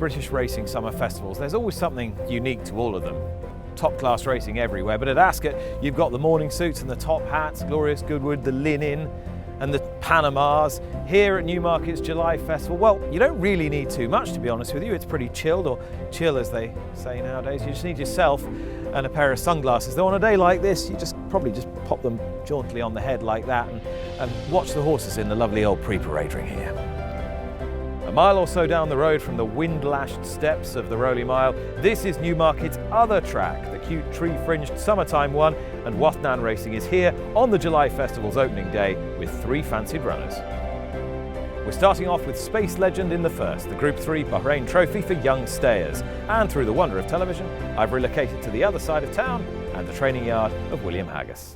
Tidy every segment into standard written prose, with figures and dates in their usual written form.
British racing summer festivals, there's always something unique to all of them. Top-class racing everywhere, but at Ascot you've got the morning suits and the top hats, glorious Goodwood, the linen and the Panamas. Here at Newmarket's July Festival, well, you don't really need too much, to be honest with you. It's pretty chilled, or chill as they say nowadays. You just need yourself and a pair of sunglasses. Though on a day like this, you probably just pop them jauntily on the head like that and watch the horses in the lovely old pre-parade ring here. A mile or so down the road from the wind-lashed steps of the Rowley Mile, this is Newmarket's other track, the cute tree-fringed summertime one, and Wathnan Racing is here on the July Festival's opening day with 3 fancied runners. We're starting off with Space Legend in the first, the Group 3 Bahrain Trophy for young stayers. And through the wonder of television, I've relocated to the other side of town and the training yard of William Haggas.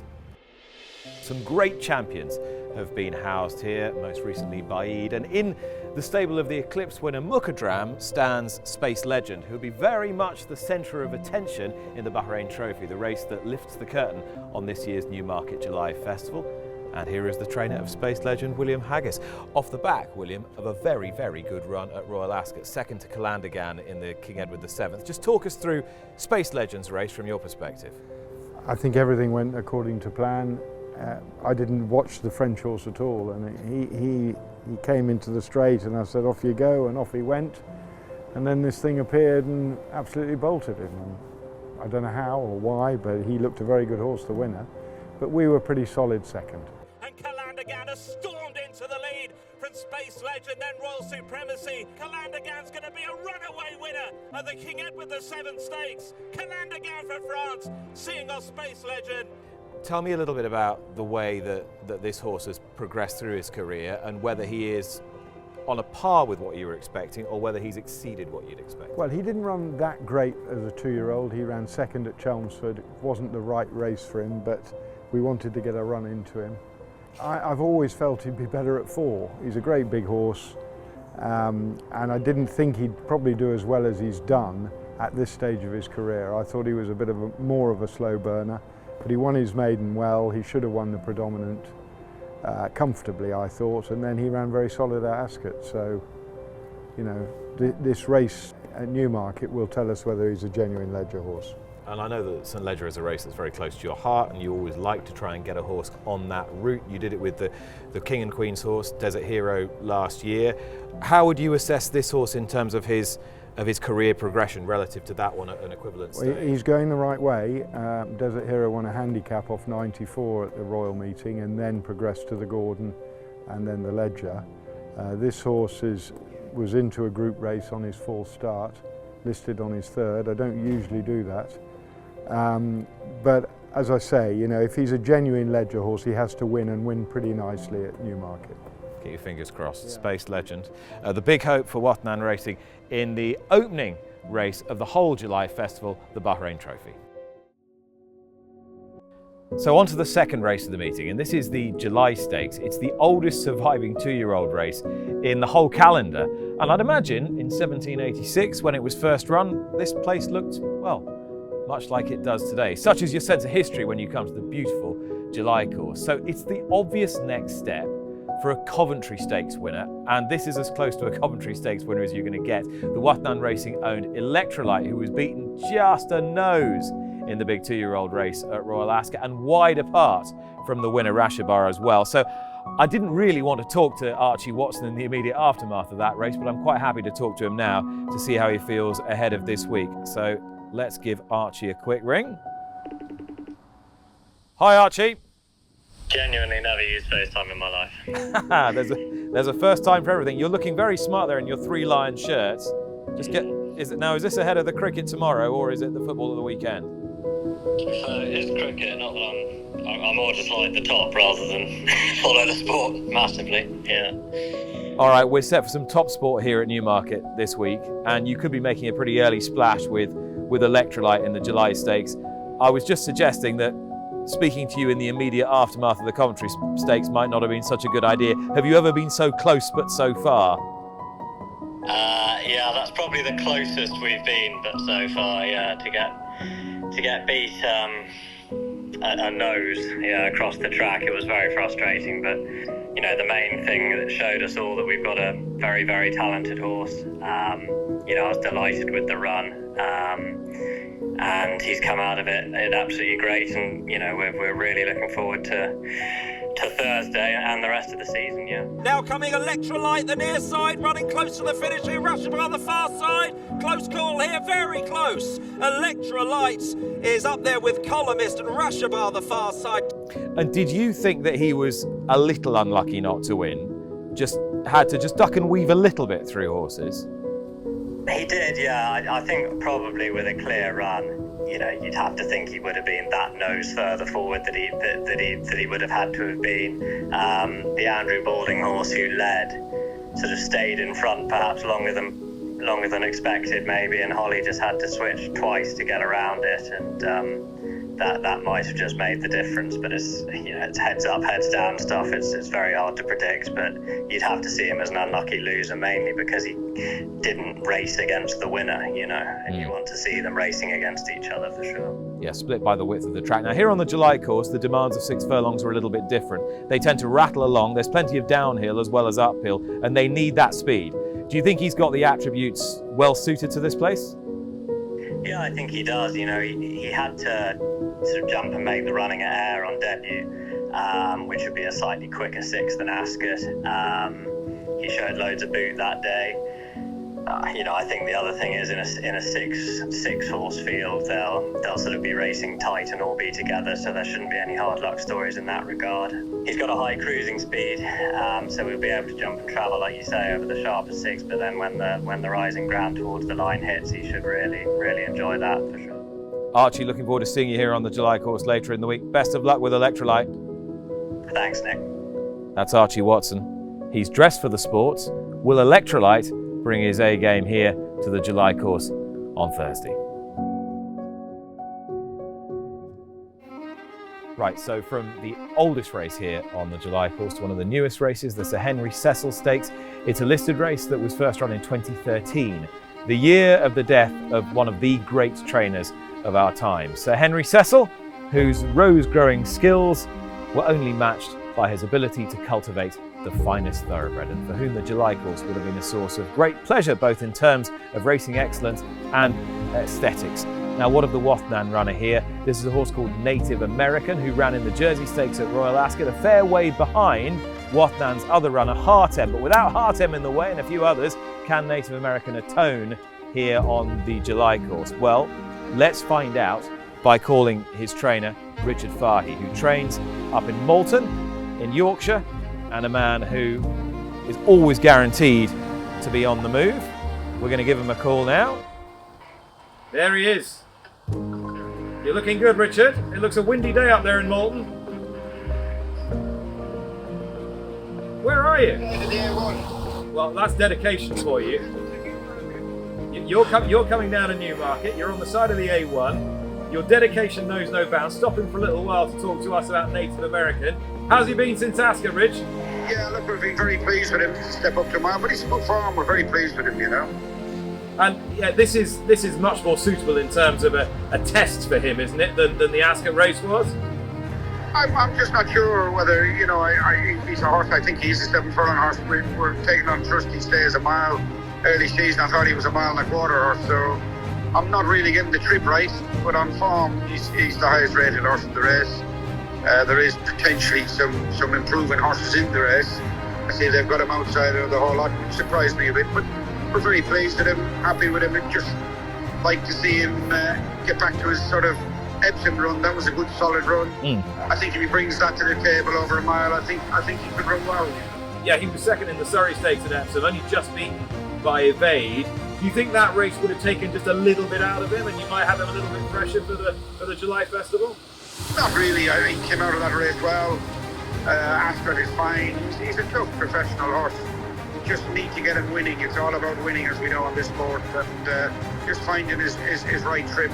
Some great champions have been housed here, most recently Baid, and in the stable of the Eclipse winner Mukadram stands Space Legend, who'll be very much the centre of attention in the Bahrain Trophy, the race that lifts the curtain on this year's Newmarket July Festival. And here is the trainer of Space Legend, William Haggas. Off the back, William, of a very, very good run at Royal Ascot, second to Calandagan in the King Edward VII. Just talk us through Space Legend's race from your perspective. I think everything went according to plan. I didn't watch the French horse at all, and he came into the straight and I said, off you go, and off he went. And then this thing appeared and absolutely bolted him. And I don't know how or why, but he looked a very good horse, the winner. But we were pretty solid second. And Calandagan has stormed into the lead from Space Legend, then Royal Supremacy. Calandagan's going to be a runaway winner of the King Edward VII Stakes. Calandagan for France, seeing off Space Legend. Tell me a little bit about the way that this horse has progressed through his career and whether he is on a par with what you were expecting or whether he's exceeded what you'd expect. Well, he didn't run that great as a 2-year-old. He ran second at Chelmsford. It wasn't the right race for him, but we wanted to get a run into him. I've always felt he'd be better at 4. He's a great big horse, and I didn't think he'd probably do as well as he's done at this stage of his career. I thought he was a bit of more of a slow burner. But he won his maiden well. He should have won the predominant comfortably, I thought, and then he ran very solid at Ascot. So, you know, this race at Newmarket will tell us whether he's a genuine Ledger horse. And I know that St Ledger is a race that's very close to your heart, and you always like to try and get a horse on that route. You did it with the King and Queen's horse, Desert Hero, last year. How would you assess this horse in terms of his career progression relative to that one at an equivalent stage? Well, he's going the right way. Desert Hero won a handicap off 94 at the Royal meeting and then progressed to the Gordon and then the Ledger. This horse was into a group race on his 4th start, listed on his 3rd. I don't usually do that. But as I say, you know, if he's a genuine Ledger horse, he has to win and win pretty nicely at Newmarket. Keep your fingers crossed. Yeah. Space Legend. The big hope for Wathnan Racing in the opening race of the whole July Festival, the Bahrain Trophy. So on to the second race of the meeting, and this is the July Stakes. It's the oldest surviving 2-year-old race in the whole calendar. And I'd imagine in 1786, when it was first run, this place looked, well, much like it does today. Such is your sense of history when you come to the beautiful July course. So it's the obvious next step for a Coventry Stakes winner, and this is as close to a Coventry Stakes winner as you're going to get. The Wathnan Racing owned Electrolyte, who was beaten just a nose in the big 2-year-old race at Royal Ascot and wide apart from the winner Rashabar as well. So I didn't really want to talk to Archie Watson in the immediate aftermath of that race, but I'm quite happy to talk to him now to see how he feels ahead of this week. So let's give Archie a quick ring. Hi Archie. Genuinely never used FaceTime in my life. there's a first time for everything. You're looking very smart there in your 3 lion shirts. Is this ahead of the cricket tomorrow or is it the football of the weekend? It's cricket, not that I'm more just like the top rather than follow the sport massively, yeah. All right, we're set for some top sport here at Newmarket this week, and you could be making a pretty early splash with Electrolyte in the July Stakes. I was just suggesting that speaking to you in the immediate aftermath of the Coventry Stakes might not have been such a good idea. Have you ever been so close but so far? Yeah, that's probably the closest we've been, but so far, yeah, to get beat a nose, yeah, across the track, it was very frustrating. But you know, the main thing that showed us all that we've got a very, very talented horse. You know, I was delighted with the run, and he's come out of it absolutely great. And you know, we're really looking forward to Thursday and the rest of the season. Yeah. Now coming Electrolyte, the near side, running close to the finish here. Russia on the far side. Close call here, very close. Electrolyte is up there with Columnist and Russia on the far side. And did you think that he was a little unlucky not to win? Just had to duck and weave a little bit through horses? He did, yeah. I think probably with a clear run, you know, you'd have to think he would have been that nose further forward that he would have had to have been. The Andrew Balding horse who led sort of stayed in front perhaps longer than expected maybe, and Holly just had to switch twice to get around it, and that might have just made the difference. But it's, you know, it's heads up, heads down stuff. It's very hard to predict, but you'd have to see him as an unlucky loser, mainly because he didn't race against the winner, you know, and you want to see them racing against each other for sure. Yeah, split by the width of the track. Now here on the July course, the demands of 6 furlongs are a little bit different. They tend to rattle along. There's plenty of downhill as well as uphill, and they need that speed. Do you think he's got the attributes well suited to this place? Yeah, I think he does. You know, he had to sort of jump and make the running at Ayr on debut, which would be a slightly quicker 6 than Ascot. He showed loads of boot that day. You know, I think the other thing is in a six horse field, they'll sort of be racing tight and all be together, so there shouldn't be any hard luck stories in that regard. He's got a high cruising speed, so we'll be able to jump and travel, like you say, over the sharper 6. But then when the rising ground towards the line hits, he should really enjoy that for sure. Archie, looking forward to seeing you here on the July course later in the week. Best of luck with Electrolyte. Thanks, Nick. That's Archie Watson. He's dressed for the sports. Will Electrolyte bring his A game here to the July course on Thursday? Right, so from the oldest race here on the July course to one of the newest races, the Sir Henry Cecil Stakes. It's a listed race that was first run in 2013, the year of the death of one of the great trainers of our time, Sir Henry Cecil, whose rose-growing skills were only matched by his ability to cultivate the finest thoroughbred, and for whom the July course would have been a source of great pleasure, both in terms of racing excellence and aesthetics. Now, what of the Wathnan runner here? This is a horse called Native American, who ran in the Jersey Stakes at Royal Ascot, a fair way behind Wathnan's other runner, Hartem. But without Hartem in the way and a few others, can Native American atone here on the July course? Well, let's find out by calling his trainer, Richard Fahey, who trains up in Malton in Yorkshire, and a man who is always guaranteed to be on the move. We're going to give him a call now. There he is. You're looking good, Richard. It looks a windy day up there in Malton. Where are you? Well, that's dedication for you. You're coming down to Newmarket. You're on the side of the A1. Your dedication knows no bounds. Stopping for a little while to talk to us about Native American. How's he been since Ascot, Rich? Yeah, look, we've been very pleased with him to step up to mile, but he's good form. We're very pleased with him, you know. And yeah, this is much more suitable in terms of a test for him, isn't it, than the Ascot race was? I'm just not sure whether, you know, he's a horse. I think he's a 7 furlong horse. We're taking on trust he stays a mile. Early season, I thought he was a 1.25 mile horse, so I'm not really getting the trip right. But on form, he's the highest rated horse in the race. There is potentially some improving horses in the race. I see they've got him outside of the whole lot, which surprised me a bit. But we're very pleased with him, happy with him, and just like to see him get back to his sort of Epsom run. That was a good solid run. I think if he brings that to the table over a mile, I think he could run well. Yeah, he was second in the Surrey Stakes at Epsom, only just beaten by Evade. Do you think that race would have taken just a little bit out of him, and you might have him a little bit fresher for the July Festival? Not really. I think he came out of that race well. Ascot is fine. He's a tough professional horse. You just need to get him winning. It's all about winning, as we know on this sport, and just finding his right trip.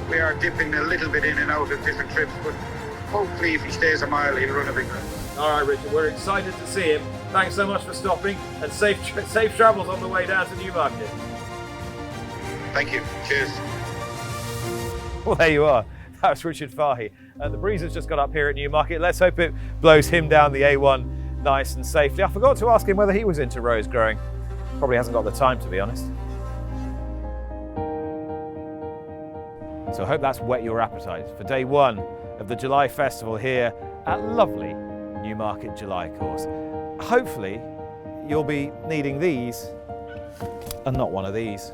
We are dipping a little bit in and out of different trips, but hopefully if he stays a mile, he'll run a big race. All right, Richard, we're excited to see him. Thanks so much for stopping, and safe travels on the way down to Newmarket. Thank you. Cheers. Well, there you are. That was Richard Fahey. The breeze has just got up here at Newmarket. Let's hope it blows him down the A1 nice and safely. I forgot to ask him whether he was into rose growing. Probably hasn't got the time, to be honest. So I hope that's whet your appetite for day one of the July Festival here at lovely Newmarket July course. Hopefully you'll be needing these and not one of these.